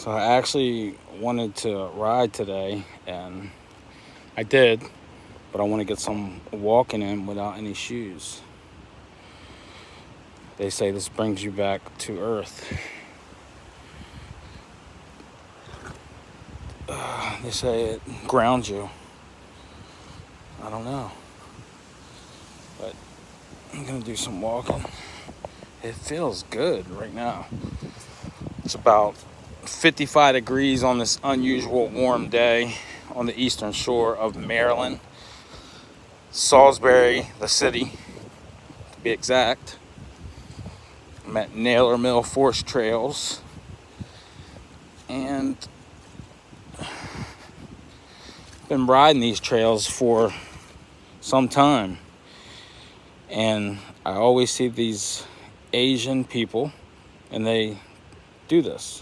So I actually wanted to ride today, and I did, but I want to get some walking in without any shoes. They say this brings you back to earth. They say it grounds you. I don't know, but I'm gonna do some walking. It feels good right now. It's about 55 degrees on this unusual warm day on the eastern shore of Maryland. Salisbury, the city, to be exact. I'm at Naylor Mill Forest Trails, and been riding these trails for some time, and I always see these Asian people, and they do this.